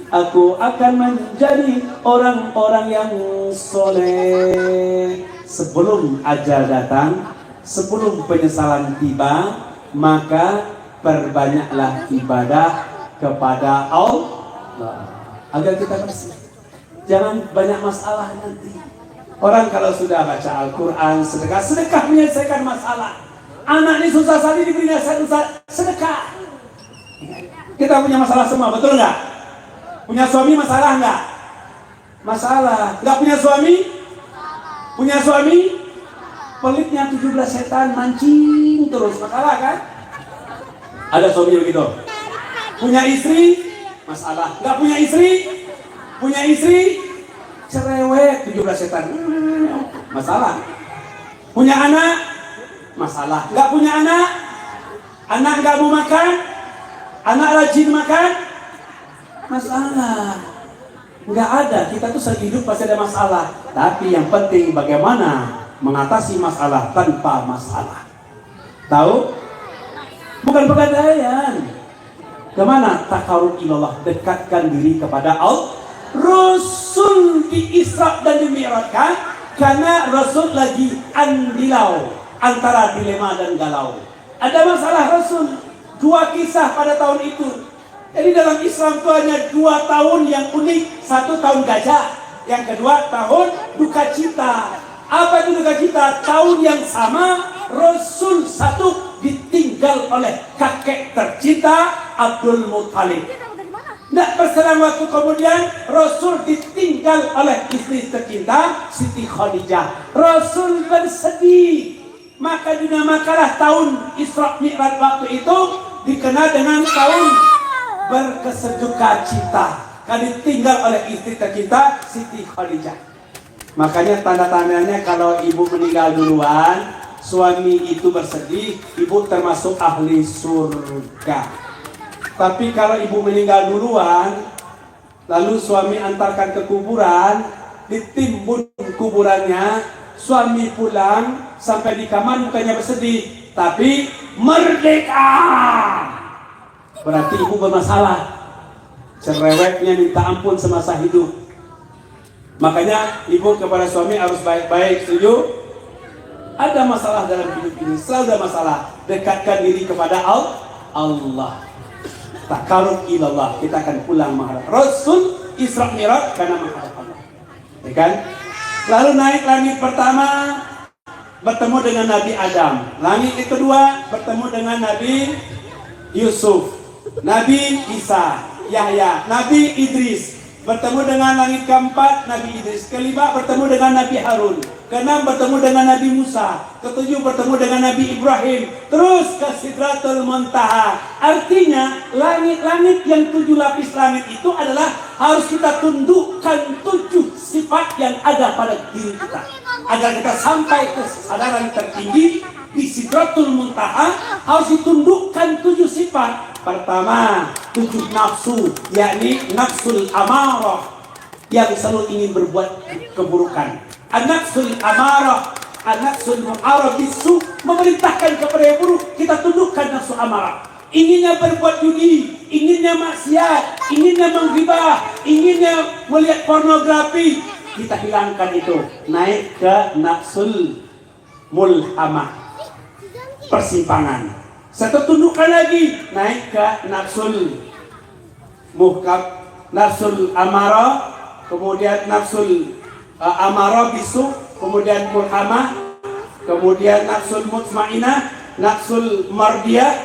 S1: Aku akan menjadi orang-orang yang soleh. Sebelum ajal datang, sebelum penyesalan tiba, maka perbanyaklah ibadah kepada Allah agar kita bersih. Jangan banyak masalah nanti. Orang kalau sudah baca Al-Quran, sedekah menyelesaikan masalah. Anak ini susah sekali diberi nasihat, sedekah. Kita punya masalah semua, betul nggak? Punya suami masalah nggak? Masalah. Nggak punya suami? Punya suami? Pelitnya 17 setan, mancing terus, masalah kan? Ada suami begitu. Punya istri? Masalah. Nggak punya istri? Punya istri? Cerewet, 17 setan, masalah. Punya anak? Masalah. Nggak punya anak? Anak nggak mau makan? Anak rajin makan? Masalah. Nggak ada, kita tuh hidup pasti ada masalah. Tapi yang penting bagaimana mengatasi masalah tanpa masalah. Tahu? Bukan pegadaian. Kemana? Taqarrub ilallah, dekatkan diri kepada Allah. Rasul di Isra dan di Mi'rajkan karena Rasul lagi andilau antara dilema dan galau. Ada masalah Rasul. 2 kisah pada tahun itu. Jadi dalam Islam itu hanya 2 tahun yang unik. 1 tahun gajah, yang kedua tahun duka cita. Apa itu duka cita? Tahun yang sama Rasul 1 ditinggal oleh kakek tercinta Abdul Muthalib. Tidak berselang waktu kemudian Rasul ditinggal oleh istri tercinta Siti Khadijah. Rasul bersedih Maka dinamakanlah tahun Isra Mi'raj waktu itu dikenal dengan tahun berkesejuka cita, karena ditinggal oleh istri tercinta Siti Khadijah. Makanya tanda-tandanya kalau ibu meninggal duluan, suami itu bersedih, ibu termasuk ahli surga. Tapi kalau ibu meninggal duluan, lalu suami antarkan ke kuburan, ditimbun kuburannya, suami pulang sampai di kamar mukanya bersedih, tapi merdeka. Berarti ibu bermasalah, cerewetnya minta ampun semasa hidup. Makanya ibu kepada suami harus baik-baik, setuju? Ada masalah dalam hidup ini, selalu ada masalah. Dekatkan diri kepada Allah. Takarub ilallah, kita akan pulang menghadap Rasul Isra Mi'raj karena menghadap Allah. Ya kan? Lalu naik langit pertama bertemu dengan Nabi Adam. Langit kedua bertemu dengan Nabi Yusuf, Nabi Isa, Yahya, Nabi Idris. Bertemu dengan langit keempat Nabi Idris. Kelima bertemu dengan Nabi Harun. Keenam bertemu dengan Nabi Musa. Ketujuh bertemu dengan Nabi Ibrahim. Terus ke Sidratul Muntaha. Artinya langit-langit yang 7 lapis langit itu adalah harus kita tundukkan 7 sifat yang ada pada diri kita, agar kita sampai ke kesadaran tertinggi. Di Sidratul Muntaha harus ditundukkan 7 sifat. Pertama, 7 nafsu, yakni nafsul amarah yang selalu ingin berbuat keburukan. An-nafsul amarah, an-nafsul mu'arraf bisu, memerintahkan kepada yang buruk, kita tundukkan nafsu amarah. Inginnya berbuat judi, inginnya maksiat, inginnya menghibah, inginnya melihat pornografi, kita hilangkan itu. Naik ke nafsul mulhamah, persimpangan. Satu tundukkan lagi, naik ke nafsul muhkab, nafsul amarah, kemudian nafsul amarah bisu, kemudian mulhamah, kemudian nafsul mutmainah, nafsul mardiyah,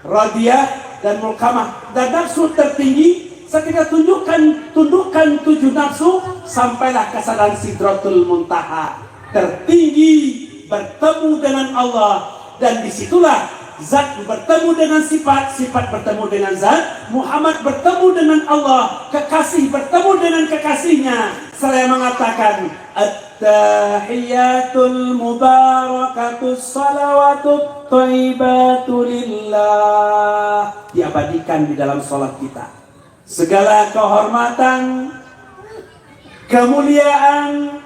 S1: radiyah, dan mulhamah. Dan nafsu tertinggi, setelah tundukkan 7 nafsu, sampailah kesadaran Sidratul Muntaha tertinggi, bertemu dengan Allah. Dan disitulah Zat bertemu dengan sifat, sifat bertemu dengan zat, Muhammad bertemu dengan Allah, kekasih bertemu dengan kekasihnya. Saya mengatakan At-tahiyatul mubarakatus salawatut thayyibatu lillah, diabadikan di dalam salat kita. Segala kehormatan, kemuliaan,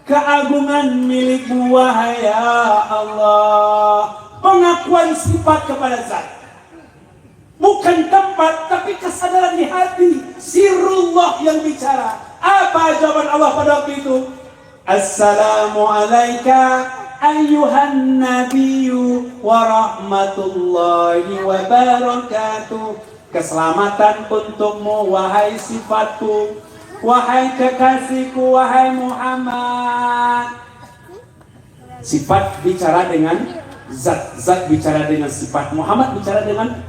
S1: keagungan milik-Mu wahai ya Allah. Pengakuan sifat kepada zat, bukan tempat, tapi kesadaran di hati. Sirullah yang bicara. Apa jawaban Allah pada waktu itu? Assalamu alaika ayyuhan nabiyyu wa rahmatullahi wa barakatuh. Keselamatan untukmu wahai sifatku, wahai kekasihku, wahai Muhammad. Sifat bicara dengan zat, zat bicara dengan sifat, Muhammad bicara dengan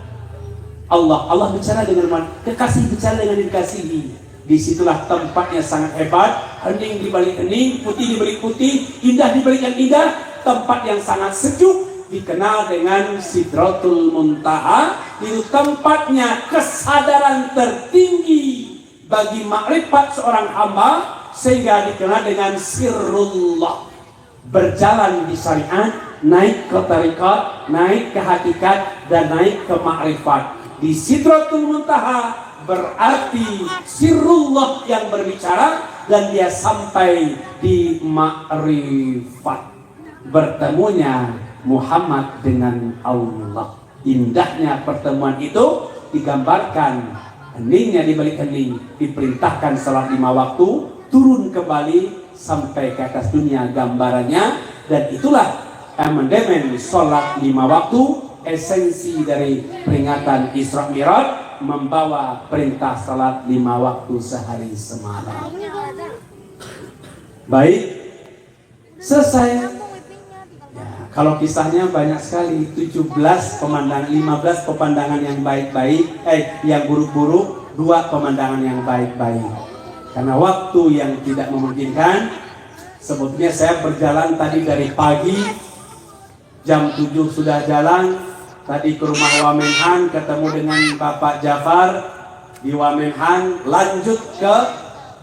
S1: Allah, Allah bicara dengan kekasih, bicara dengan dikasihi. Disitulah tempatnya sangat hebat. Hening di balik hening, putih di balik putih, indah di balik yang indah. Tempat yang sangat sejuk dikenal dengan Sidratul Muntaha. Itu tempatnya kesadaran tertinggi bagi makrifat seorang hamba, sehingga dikenal dengan sirrullah. Berjalan di syariat, naik ke tarikat, naik ke hakikat, dan naik ke makrifat. Di Sidratul Muntaha berarti sirrullah yang berbicara, dan dia sampai di makrifat. Bertemunya Muhammad dengan Allah. Indahnya pertemuan itu digambarkan. Heningnya di balik hening, diperintahkan salat 5 waktu, turun kembali sampai ke atas dunia gambarannya. Dan itulah amandemen sholat 5 waktu, esensi dari peringatan Isra Mi'raj, membawa perintah salat 5 waktu sehari semalam. Baik, selesai. Ya, kalau kisahnya banyak sekali, 17 pemandangan, 15 pemandangan yang baik-baik, yang buruk-buruk, 2 pemandangan yang baik-baik. Karena waktu yang tidak memungkinkan, sebetulnya saya berjalan tadi dari pagi Jam 7 sudah jalan. Tadi ke rumah Wamenhan ketemu dengan Bapak Jafar di Wamenhan, lanjut ke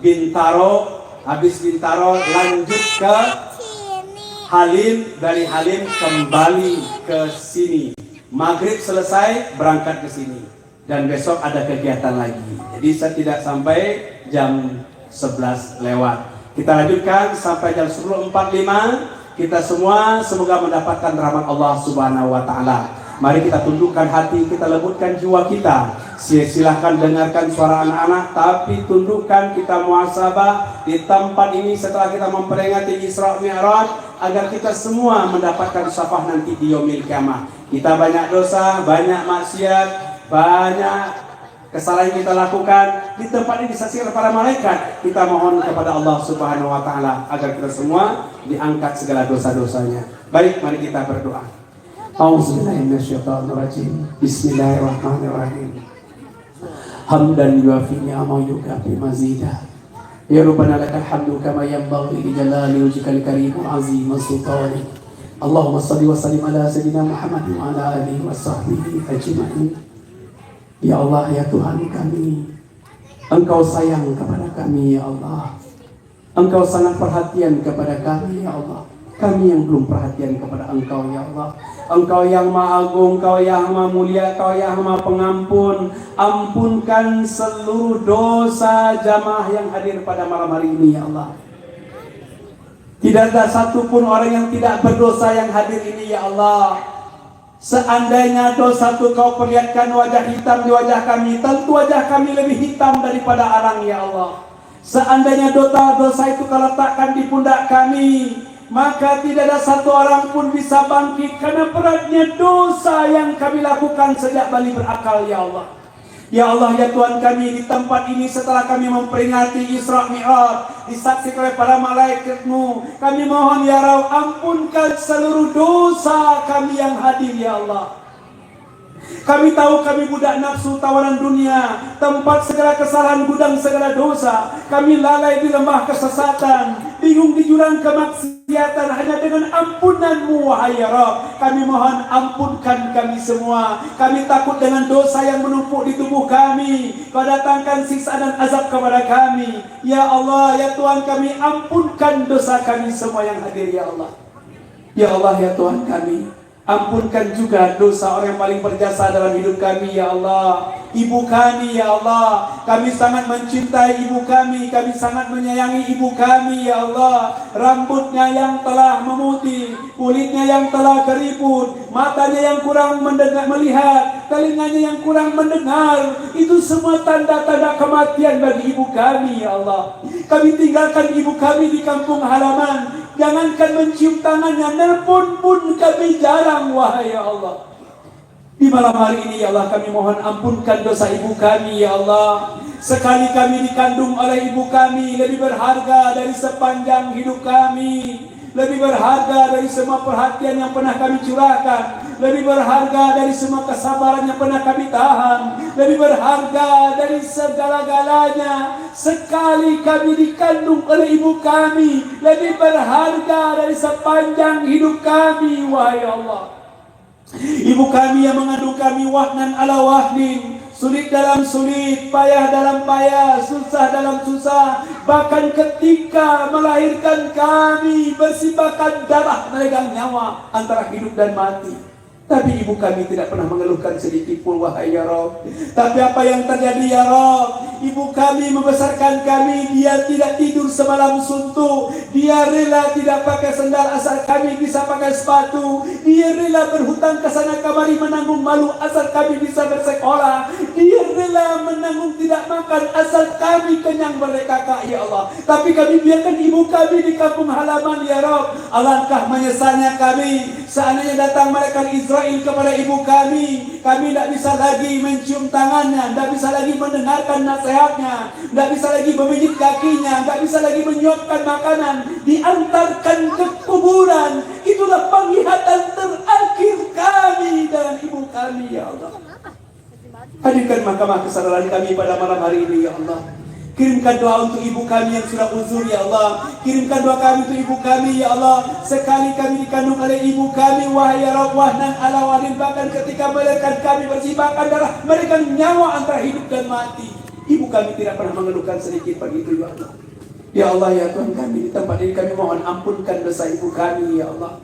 S1: Bintaro, habis Bintaro lanjut ke Halim, dari Halim kembali ke sini. Maghrib selesai berangkat ke sini dan besok ada kegiatan lagi. Jadi saya tidak sampai jam 11 lewat. Kita lanjutkan sampai jam 10.45. Kita semua semoga mendapatkan rahmat Allah Subhanahu wa taala. Mari kita tundukkan hati, kita lembutkan jiwa kita. Silahkan dengarkan suara anak-anak, tapi tundukkan, kita muhasabah di tempat ini setelah kita memperingati Isra Mi'raj, agar kita semua mendapatkan syafaat nanti di yaumil qiyamah. Kita banyak dosa, banyak maksiat, banyak kesalahan yang kita lakukan. Di tempat ini disaksikan para malaikat. Kita mohon kepada Allah Subhanahu wa taala agar kita semua diangkat segala dosa-dosanya. Baik, mari kita berdoa. A'udzubillahiminasyaitonirrajim. Bismillahirrahmanirrahim. Hamdan yuafi ni'amahu yukafi mazidah. Ya Rabbana lakal hamdu kama yanbaghi li jalali wajhikal karim wa azim sultanik. Allahumma shalli wa sallim ala sayyidina Muhammad wa ala alihi wa sahbihi ajma'in. Ya Allah, ya Tuhan kami, Engkau sayang kepada kami ya Allah. Engkau sangat perhatian kepada kami ya Allah. Kami yang belum perhatian kepada Engkau ya Allah. Engkau yang Maha Agung, Engkau yang Maha Mulia, Engkau yang Maha Pengampun. Ampunkan seluruh dosa jamaah yang hadir pada malam hari ini ya Allah. Tidak ada satupun orang yang tidak berdosa yang hadir ini ya Allah. Seandainya dosa itu Kau perlihatkan wajah hitam di wajah kami, tentu wajah kami lebih hitam daripada arang ya Allah. Seandainya dosa itu Kau letakkan di pundak kami, maka tidak ada satu orang pun bisa bangkit karena beratnya dosa yang kami lakukan sejak Bali berakal ya Allah. Ya Allah, ya Tuhan kami, di tempat ini setelah kami memperingati Isra Mi'raj, disaksikan oleh para malaikat-Mu, kami mohon ya Rabb, ampunkan seluruh dosa kami yang hadir ya Allah. Kami tahu kami budak nafsu tawanan dunia, tempat segala kesalahan, gudang segala dosa. Kami lalai di lembah kesesatan, bingung di jurang kemaksiatan. Hanya dengan ampunan-Mu wahai ya Rabb, kami mohon ampunkan kami semua. Kami takut dengan dosa yang menumpuk di tubuh kami, Kau datangkan siksa dan azab kepada kami. Ya Allah, ya Tuhan kami, ampunkan dosa kami semua yang hadir ya Allah. Ya Allah, ya Tuhan kami, ampunkan juga dosa orang yang paling berjasa dalam hidup kami ya Allah. Ibu kami ya Allah, kami sangat mencintai ibu kami sangat menyayangi ibu kami ya Allah. Rambutnya yang telah memutih, kulitnya yang telah keriput, matanya yang kurang melihat, telinganya yang kurang mendengar, itu semua tanda-tanda kematian bagi ibu kami ya Allah. Kami tinggalkan ibu kami di kampung halaman, jangankan mencium tangannya, nelpon pun kami jarang wahai ya Allah. Di malam hari ini ya Allah, kami mohon ampunkan dosa ibu kami ya Allah. Sekali kami dikandung oleh ibu kami, lebih berharga dari sepanjang hidup kami, lebih berharga dari semua perhatian yang pernah kami curahkan, lebih berharga dari semua kesabaran yang pernah kami tahan, lebih berharga dari segala-galanya. Sekali kami dikandung oleh ibu kami, lebih berharga dari sepanjang hidup kami wahai Allah. Ibu kami yang mengandung kami wahnan ala wahnin, sulit dalam sulit, payah dalam payah, susah dalam susah. Bahkan ketika melahirkan kami bersibakan darah meregang nyawa antara hidup dan mati, tapi ibu kami tidak pernah mengeluhkan sedikit pun wahai ya Rabb. Tapi apa yang terjadi ya Rabb? Ibu kami membesarkan kami, dia tidak tidur semalam suntuk. Dia rela tidak pakai sendal asal kami bisa pakai sepatu. Dia rela berhutang ke sana kemari menanggung malu asal kami bisa bersekolah. Dia rela menanggung tidak makan asal kami kenyang merdeka ya Allah. Tapi kami biarkan ibu kami di kampung halaman ya Rabb. Alangkah menyesalnya kami seandainya datang malaikat Israel kepada ibu kami tidak bisa lagi mencium tangannya, tidak bisa lagi mendengarkan nasihatnya, tidak bisa lagi memijit kakinya, tidak bisa lagi menyuapkan makanan, diantarkan ke kuburan. Itulah penglihatan terakhir kami dengan ibu kami ya Allah. Hadirkan mahkamah kesadaran kami pada malam hari ini ya Allah. Kirimkan doa untuk ibu kami yang sudah uzur ya Allah. Kirimkan doa kami untuk ibu kami ya Allah. Sekali kami dikandung oleh ibu kami, wahai ya Rabb, wahnan ala wadin, bahkan ketika melahirkan kami bersibahkan darah, memberikan nyawa antara hidup dan mati. Ibu kami tidak pernah mengeluhkan sedikit begitu ya Allah. Ya Allah ya Tuhan kami, di tempat ini kami mohon ampunkan dosa ibu kami ya Allah.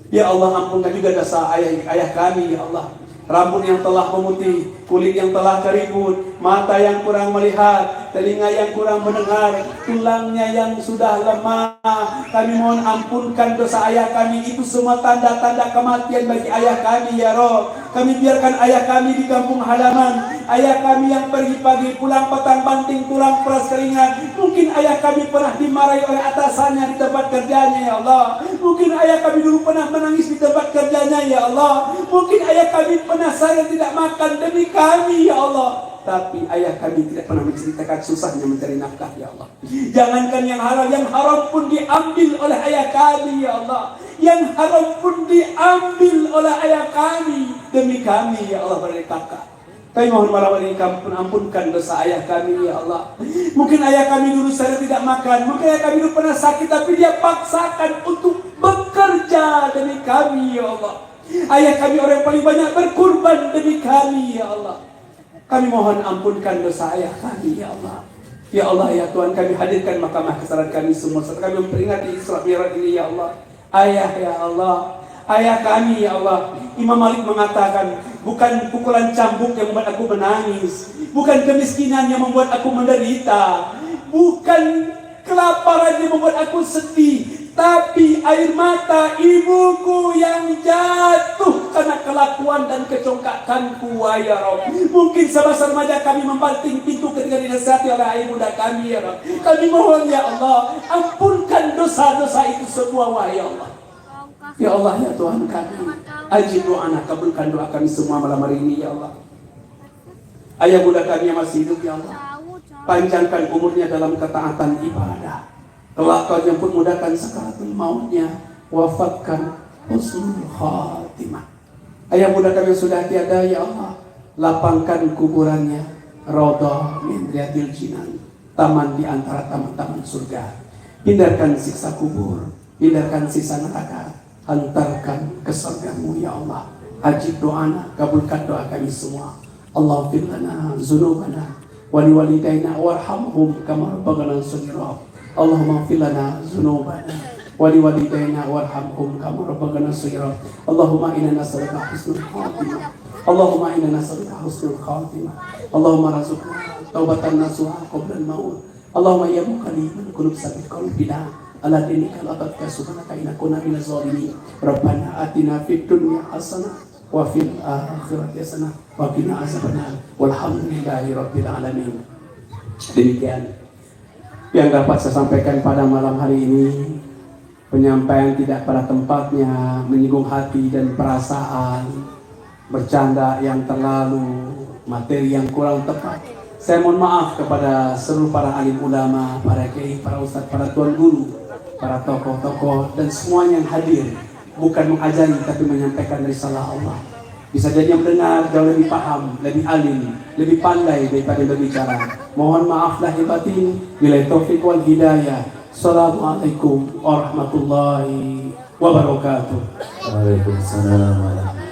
S1: Ya Allah, ampunkan juga dosa ayah kami ya Allah. Rambut yang telah memutih, kulit yang telah keriput, mata yang kurang melihat, telinga yang kurang mendengar, tulangnya yang sudah lemah. Kami mohon ampunkan dosa ayah kami. Itu semua tanda-tanda kematian bagi ayah kami ya Rob. Kami biarkan ayah kami di kampung halaman. Ayah kami yang pergi pagi pulang petang banting tulang peras keringat. Mungkin ayah kami pernah dimarahi oleh atasannya di tempat kerjanya ya Allah. Mungkin ayah kami dulu pernah menangis di tempat kerjanya ya Allah. Mungkin ayah kami pernah saya tidak makan demi kami ya Allah. Tapi ayah kami tidak pernah menceritakan susahnya mencari nafkah ya Allah. Jangankan yang haram pun diambil oleh ayah kami ya Allah. Yang haram pun diambil oleh ayah kami demi kami ya Allah, berdekatkan. Kami mohon malam ini ampunkan dosa ayah kami ya Allah. Mungkin ayah kami dulu saya tidak makan, mungkin ayah kami dulu pernah sakit, tapi dia paksakan untuk bekerja demi kami ya Allah. Ayah kami orang yang paling banyak berkorban demi kami ya Allah. Kami mohon ampunkan dosa ayah kami ya Allah. Ya Allah ya Tuhan, kami hadirkan mahkamah kesalahan kami semua serta kami memperingati Isra Mi'raj ini ya Allah. Ayah ya Allah, ayah kami ya Allah. Imam Malik mengatakan, bukan pukulan cambuk yang membuat aku menangis, bukan kemiskinan yang membuat aku menderita, bukan kelaparan yang membuat aku sedih, tapi air mata ibuku yang jatuh karena kelakuan dan kecongkakanku ya Rabb. Mungkin semasa remaja kami membanting pintu ketika dinasihati oleh ayah bunda kami ya Rabb. Kami mohon ya Allah, ampunkan dosa-dosa itu semua wahai Allah. Ya Allah ya Tuhan kami, ajib doa, kabulkan doa kami semua malam hari ini ya Allah. Ayah bunda kami yang masih hidup ya Allah, panjangkan umurnya dalam ketaatan ibadah. Kelak kau jemput mudahkan sakaratul mautnya, wafatkan husnul khatimah. Ayah bunda kami yang sudah tiada ya Allah, lapangkan kuburannya, raudhah min riyadil jinan, taman di antara taman-taman surga. Hindarkan siksa kubur, hindarkan siksa neraka, hantarkan ke surgamu ya Allah. Ajib doana, kabulkan doa kami semua. Allahumma fir lana dzunubana wa liwalidayna warhamhum kama rabbana shaghira. Allahumma fir lana dzunubana wa liwalidayna warhamhum kama rabbana shaghira. Allahumma inna nas'aluka husnul khatimah. Allahumma inna nas'aluka husnul khatimah. Allahumma razuqna taubatan nasuha qabla al-maut. Allahumma ya muqallibal qulub sabbit qalbina ala dinika la subhanaka inna kunna minaz zalimin. Rabbana atina fid dunya hasanah wa fil akhirati hasanah wa qina azabannar. Walhamdulillahi rabbil alamin. Demikian yang dapat saya sampaikan pada malam hari ini. Penyampaian tidak pada tempatnya, menyinggung hati dan perasaan, bercanda yang terlalu, materi yang kurang tepat. Saya mohon maaf kepada seluruh para alim ulama, para kiai, para ustadz, para tuan guru, para tokoh-tokoh dan semuanya yang hadir, bukan mengajari tapi menyampaikan risalah Allah. Bisa jadi yang mendengar jauh lebih paham, lebih alim, lebih pandai daripada berbicara. Mohon maaf lahir batin. Bila taufik wal hidayah. Assalamualaikum warahmatullahi wabarakatuh.
S2: Waalaikumsalam warahmatullahi wabarakatuh.